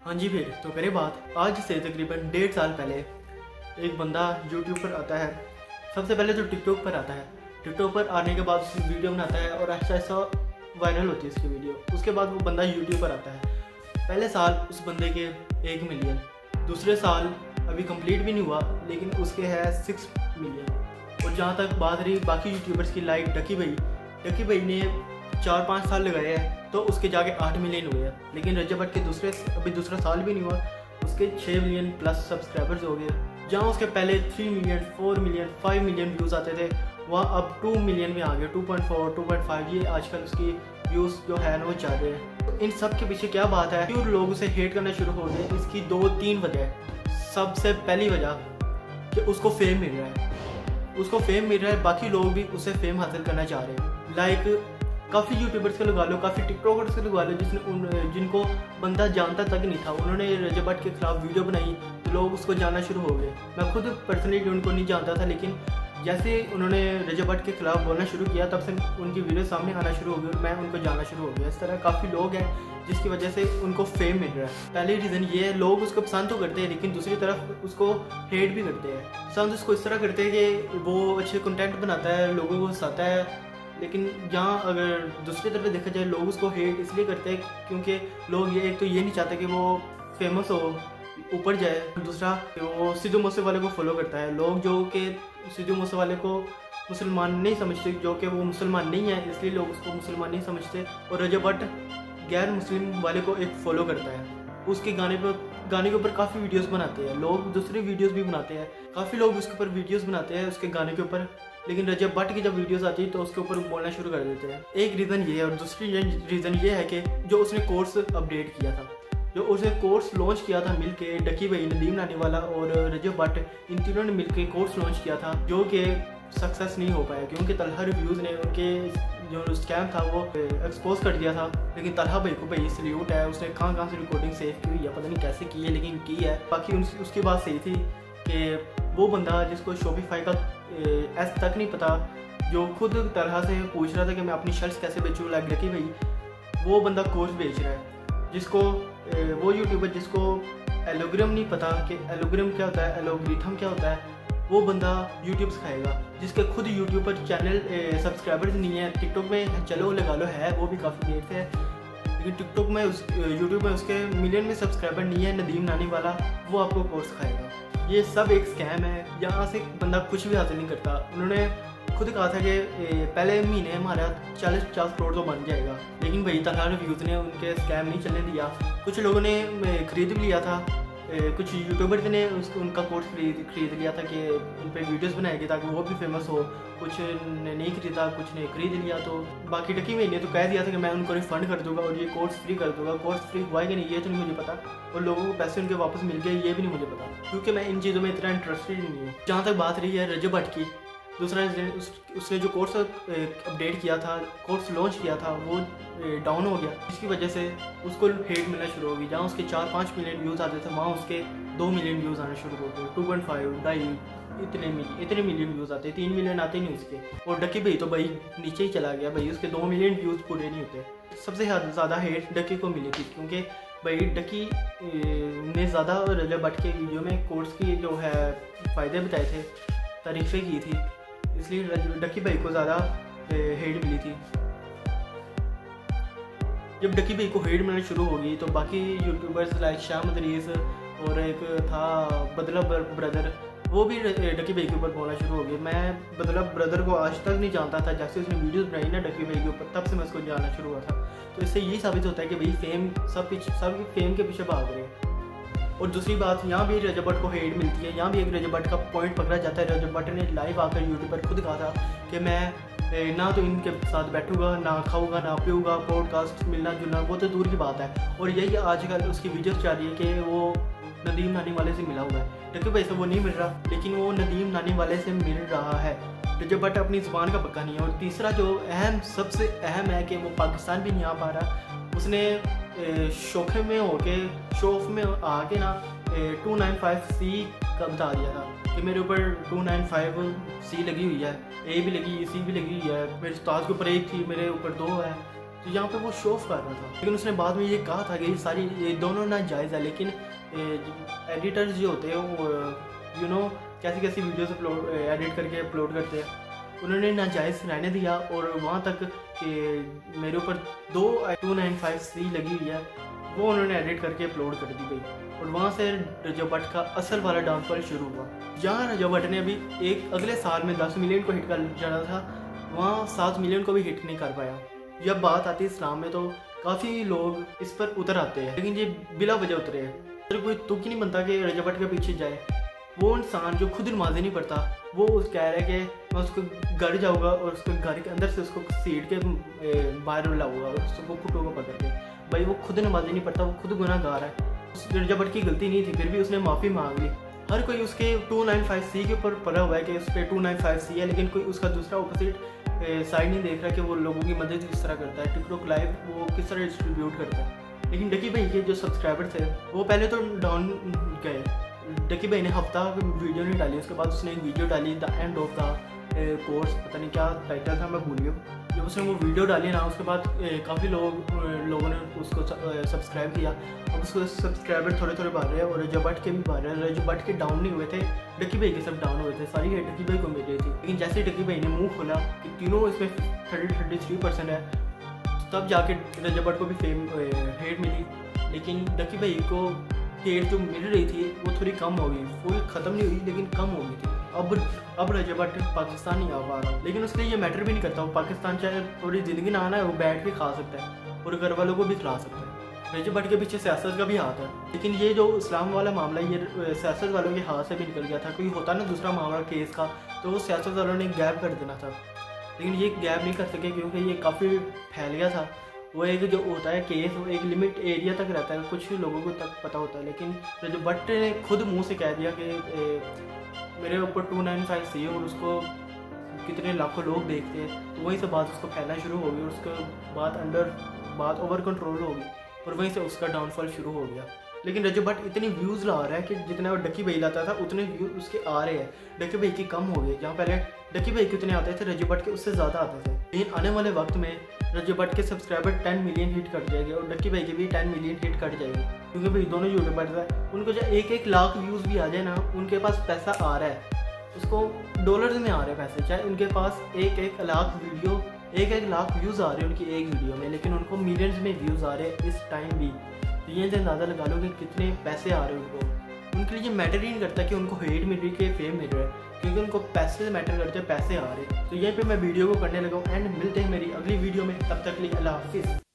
हाँ जी फिर तो करें बात। आज से तकरीबन 1.5 साल पहले एक बंदा यूट्यूब पर आता है। सबसे पहले तो टिकटॉक पर आता है। टिकटॉक पर आने के बाद उसकी वीडियो बनाता है और ऐसा ऐसा वायरल होती है उसकी वीडियो। उसके बाद वो बंदा यूट्यूब पर आता है। पहले साल उस बंदे के 1 मिलियन, दूसरे साल अभी कंप्लीट भी नहीं हुआ लेकिन उसके है 6 मिलियन। और जहाँ तक बात रही बाकी यूट्यूबर्स की, लाइक डकी भाई ने 4-5 साल लगाए हैं तो उसके जाके 8 मिलियन हुए हैं। लेकिन रजब भट्ट के अभी दूसरा साल भी नहीं हुआ, उसके 6 मिलियन प्लस सब्सक्राइबर्स हो गए। जहाँ उसके पहले 3 मिलियन, 4 मिलियन, 5 मिलियन व्यूज़ आते थे, वहाँ अब 2 मिलियन में आ गए। 2.4, 2.5 ये आजकल उसकी व्यूज़ जो है ना वो चाह रहे हैं। तो इन सब के पीछे क्या बात है, क्यों लोग उसे हेट करना शुरू हो गए? इसकी 2-3 वजह। सबसे पहली वजह कि उसको फेम मिल रहा है, बाकी लोग भी उससे फेम हासिल करना चाह रहे हैं। लाइक काफ़ी यूट्यूबर्स को लगा लो, काफ़ी टिकटॉकर्स को लगा लो जिनको बंदा जानता तक नहीं था, उन्होंने रजब भट्ट के खिलाफ वीडियो बनाई तो लोग उसको जानना शुरू हो गए। मैं खुद पर्सनली उनको नहीं जानता था, लेकिन जैसे उन्होंने रजब भट्ट के खिलाफ बोलना शुरू किया तब से उनकी वीडियो सामने आना शुरू हो गई और मैं उनको जानना शुरू हो गया। इस तरह काफ़ी लोग हैं जिसकी वजह से उनको फेम मिल रहा है। पहले रीज़न ये है, लोग उसको पसंद तो करते हैं लेकिन दूसरी तरफ उसको हेट भी करते हैं। पसंद उसको इस तरह करते हैं कि वो अच्छे कंटेंट बनाता है, लोगों को हंसाता है। लेकिन जहाँ अगर दूसरी तरफ देखा जाए, लोग उसको हेट इसलिए करते हैं क्योंकि लोग एक तो ये नहीं चाहते कि वो फेमस हो, ऊपर जाए। दूसरा वो सिद्धू मूसे वाले को फॉलो करता है। लोग जो कि सिद्धू मूसे वाले को मुसलमान नहीं समझते, जो कि वो मुसलमान नहीं है, इसलिए लोग उसको मुसलमान नहीं समझते। और रजब भट्ट गैर मुस्लिम वाले को एक फॉलो करता है। उसके गाने के ऊपर काफ़ी वीडियोस बनाते हैं लोग, दूसरे वीडियोस भी बनाते हैं। काफ़ी लोग उसके ऊपर वीडियोस बनाते हैं उसके गाने के ऊपर, लेकिन रजब भट्ट की जब वीडियोस आती है तो उसके ऊपर बोलना शुरू कर देते हैं। एक रीज़न ये है। और दूसरी रीज़न ये है कि जो उसने कोर्स अपडेट किया था, जो उसने कोर्स लॉन्च किया था मिलके, डकी भाई, नदीम नानीवाला और रजब भट्ट, इन तीनों ने मिलकर कोर्स लॉन्च किया था, जो कि सक्सेस नहीं हो पाया क्योंकि तलहा रिव्यूज़ ने उनके जो स्कैम था वो एक्सपोज कर दिया था। लेकिन तलहा भाई को भाई सल्यूट है, उसने कहाँ से रिकॉर्डिंग सेव की हुई है, पता नहीं कैसे की है लेकिन की है। बाकी उसकी बात सही थी कि वो बंदा जिसको शॉपिफाई का एस तक नहीं पता, जो खुद तलहा से पूछ रहा था कि मैं अपनी शर्ट्स कैसे बेचूँ, लाइक डकी भाई, वो बंदा कोर्स बेच रहा है। जिसको वो यूट्यूबर जिसको एलोग्राम नहीं पता कि एलोग्राम क्या होता है, एलोग्रिथम क्या होता है, वो बंदा यूट्यूब सिखाएगा। जिसके खुद यूट्यूब पर चैनल सब्सक्राइबर्स नहीं है। टिकटॉक में चलो लगा लो है, वो भी काफ़ी देर से है, लेकिन टिकटॉक में यूट्यूब में उसके मिलियन में सब्सक्राइबर नहीं है। नदीम नानी वाला वो आपको कोर्स सिखाएगा। ये सब एक स्कैम है, यहाँ से बंदा कुछ भी हासिल नहीं करता। उन्होंने खुद कहा था कि पहले महीने हमारा 40-50 करोड़ तो बन जाएगा, लेकिन भाई तलहा रिव्यूज़ ने उनके स्कैम नहीं चलने दिया। कुछ लोगों ने खरीद भी लिया था, कुछ यूट्यूबर्स ने उनका कोर्स खरीद लिया था कि उन पर वीडियोस बनाएंगे ताकि वो भी फेमस हो। कुछ ने नहीं खरीदा, कुछ ने खरीद लिया। तो बाकी डकी भाई ने तो कह दिया था कि मैं उनको रिफंड कर दूंगा और ये कोर्स फ्री कर दूंगा। कोर्स फ्री हुआ कि नहीं ये तो नहीं मुझे पता, और लोगों को पैसे उनके वापस मिल गए ये भी नहीं मुझे पता, क्योंकि मैं इन चीज़ों में इतना इंटरेस्टेड नहीं हूँ। जहाँ तक बात रही है रजब भट्ट की, दूसरा उसने जो कोर्स अपडेट किया था, कोर्स लॉन्च किया था, वो डाउन हो गया। इसकी वजह से उसको हेट मिलना शुरू हो गई। जहाँ उसके 4-5 मिलियन व्यूज़ आते थे, वहाँ उसके 2 मिलियन व्यूज़ आने शुरू हो गए। 2.5, 2.5 इतने मिलियन व्यूज़ आते, 3 मिलियन आते नहीं उसके। और डकी भाई तो भाई नीचे ही चला गया, भाई उसके 2 मिलियन व्यूज़ पूरे नहीं होते। सबसे ज़्यादा हेट डकी को मिली थी क्योंकि भाई डकी ने ज़्यादा रजब भट्ट के वीडियो में कोर्स की जो है फ़ायदे बताए थे, तारीफ़ें की थी, इसलिए डकी भाई को ज़्यादा हेट मिली थी। जब डकी भाई को हेट मिलना शुरू हो गई तो बाकी यूट्यूबर्स लाइक शाह मदरीस और एक था बदला ब्रदर, वो भी डकी भाई के ऊपर बोलना शुरू हो गए। मैं बदला ब्रदर को आज तक नहीं जानता था, जैसे उसने वीडियोस बनाई ना डकी भाई के ऊपर, तब से मैं उसको जानना शुरू हुआ था। तो इससे यही साबित होता है कि भाई फेम सब फेम के पीछे भाग रहे हैं। और दूसरी बात, यहाँ भी रजब भट्ट को हेट मिलती है। यहाँ भी एक रजब भट्ट का पॉइंट पकड़ा जाता है। रजब भट्ट ने लाइव आकर यूट्यूब पर खुद कहा था कि मैं ना तो इनके साथ बैठूंगा, ना खाऊंगा, ना पीऊँगा, पॉडकास्ट मिलना जुलना वो तो दूर की बात है। और यही आजकल उसकी वीडियोस चल रही है कि वो नदीम नानी वाले से मिला हुआ है। डकी भाई से वो नहीं मिल रहा, लेकिन वो नदीम नानी वाले से मिल रहा है। रजब भट्ट अपनी ज़ुबान का पक्का नहीं है। और तीसरा जो सबसे अहम है कि वो पाकिस्तान भी नहीं आ पा रहा। उसने शौखे में होके शो ऑफ में आके ना 295C का बता दिया था कि मेरे ऊपर 295C लगी हुई है, A भी लगी, C भी लगी हुई है। मेरे उस्ताद के ऊपर 1 थी, मेरे ऊपर 2 है। तो यहाँ पे वो शो ऑफ कर रहा था। लेकिन उसने बाद में ये कहा था कि ये दोनों नाजायज़ है, लेकिन एडिटर्स जो होते हैं वो कैसी कैसी वीडियोस अपलोड एडिट करके अपलोड करते हैं, उन्होंने नाजायज़ रहने दिया और वहाँ तक कि मेरे ऊपर 295C लगी हुई है, वो उन्होंने एडिट करके अपलोड कर दी गई। और वहाँ से रजब भट्ट का असल वाला डाउनफॉल शुरू हुआ। जहाँ रजब भट्ट ने अभी अगले साल में 10 मिलियन को हिट कर जाना था, वहाँ 7 मिलियन को भी हिट नहीं कर पाया। जब बात आती है इस्लाम में तो काफ़ी लोग इस पर उतर आते हैं, लेकिन ये बिला वजह उतरे हैं। तो कोई तुक ही नहीं बनता कि रजब भट्ट के पीछे जाए। वो इंसान जो खुद नमाज़ी नहीं पढ़ता, वो कह रहा है कि मैं उसको घर जाऊँगा और उसको घर के अंदर से उसको सीट के बाहर लाऊंगा और उसको कुटूँगा पकड़ के। भाई वो खुद नमाज़ी नहीं पढ़ता, वो खुद गुनाहगार है। रजब भट्ट की गलती नहीं थी, फिर भी उसने माफ़ी मांग ली। हर कोई उसके 295C के ऊपर पड़ा हुआ है कि उस पर 295C है, लेकिन कोई उसका दूसरा ऑपोजिट साइड नहीं देख रहा कि वो लोगों की मदद किस तरह करता है, टिकटॉक लाइव वो किस तरह डिस्ट्रीब्यूट करता है। लेकिन डकी भाई के जो सब्सक्राइबर थे वो पहले तो डाउन गए। डकी भाई ने हफ्ता वीडियो नहीं डाली, उसके बाद उसने एक वीडियो डाली the end of the course, पता नहीं क्या टाइटल था, मैं भूल गया। जब उसने वो वीडियो डाली ना, उसके बाद काफ़ी लोगों ने उसको सब्सक्राइब किया। अब उसको सब्सक्राइबर थोड़े थोड़े बढ़ रहे हैं और रजब भट्ट के भी बढ़ रहे हैं। रजब भट्ट के डाउन नहीं हुए थे, डकी भाई के सब डाउन हुए थे। सारी हेट डकी भाई को मिल रही थी, लेकिन जैसे डकी भाई ने मुंह खोला कि तीनों इसमें 33% है, तब जाके रजब भट्ट को भी हेट मिली। लेकिन डकी भाई को हेट जो मिल रही थी वो थोड़ी कम हो गई, फुल ख़त्म नहीं हुई लेकिन कम हो गई थी। अब रजब भट्ट पाकिस्तान नहीं आ पा रहा, लेकिन उसके लिए ये मैटर भी नहीं करता। वो पाकिस्तान चाहे पूरी ज़िंदगी ना आना है, वो बैठ के खा सकता है और घर वालों को भी खिला सकता है। रजब भट्ट के पीछे सियासत का भी हाथ है, लेकिन ये जो इस्लाम वाला मामला ये सियासत वालों के हाथ से भी निकल गया था। कोई होता ना दूसरा मामला केस का, तो वो सियासत वालों ने गैप कर देना था, लेकिन ये गैप नहीं कर सके क्योंकि ये काफ़ी फैल गया था। वो एक जो होता है केस, वो एक लिमिट एरिया तक रहता है, कुछ लोगों को तक पता होता है। लेकिन रजब भट्ट ने खुद मुंह से कह दिया कि मेरे ऊपर 295C और उसको कितने लाखों लोग देखते हैं, तो वहीं से बात उसको फैलना शुरू हो गई और उसके बात ओवर कंट्रोल हो गई और वहीं से उसका डाउनफॉल शुरू हो गया। लेकिन रजब भट्ट इतनी व्यूज़ ला रहा है कि जितना वो डकी भाई लाता था उतने व्यूज़ उसके आ रहे हैं। डकी भाई की कम हो गए, जहाँ पहले डकी भाई कितने आते थे रजब भट्ट के उससे ज़्यादा आते थे। लेकिन आने वाले वक्त में रजब भट्ट के सब्सक्राइबर 10 मिलियन हिट कर जाएंगे और डकी भाई के भी 10 मिलियन हिट कर जाएंगे, क्योंकि भाई दोनों यूट्यूबर्स हैं, उनको जो 1-1 लाख व्यूज़ भी आ जाए ना, उनके पास पैसा आ रहा है, उसको डॉलर्स में आ रहे हैं पैसे। चाहे उनके पास 1-1 लाख वीडियो 1-1 लाख व्यूज़ आ रहे हैं उनकी एक वीडियो में, लेकिन उनको मिलियंस में व्यूज़ आ रहे हैं इस टाइम भी। तो ये अंदाज़ा लगा लो कि कितने पैसे आ रहे हैं उनको। उनके लिए ये मैटर ही नहीं करता कि उनको हेट मिल रही है कि फेम मिल रहा है, क्योंकि उनको पैसे मैटर करते हैं, पैसे आ रहे हैं। तो यहीं पे मैं वीडियो को करने लगा हूँ एंड मिलते हैं मेरी अगली वीडियो में। तब तक के लिए अल्लाह हाफिज़।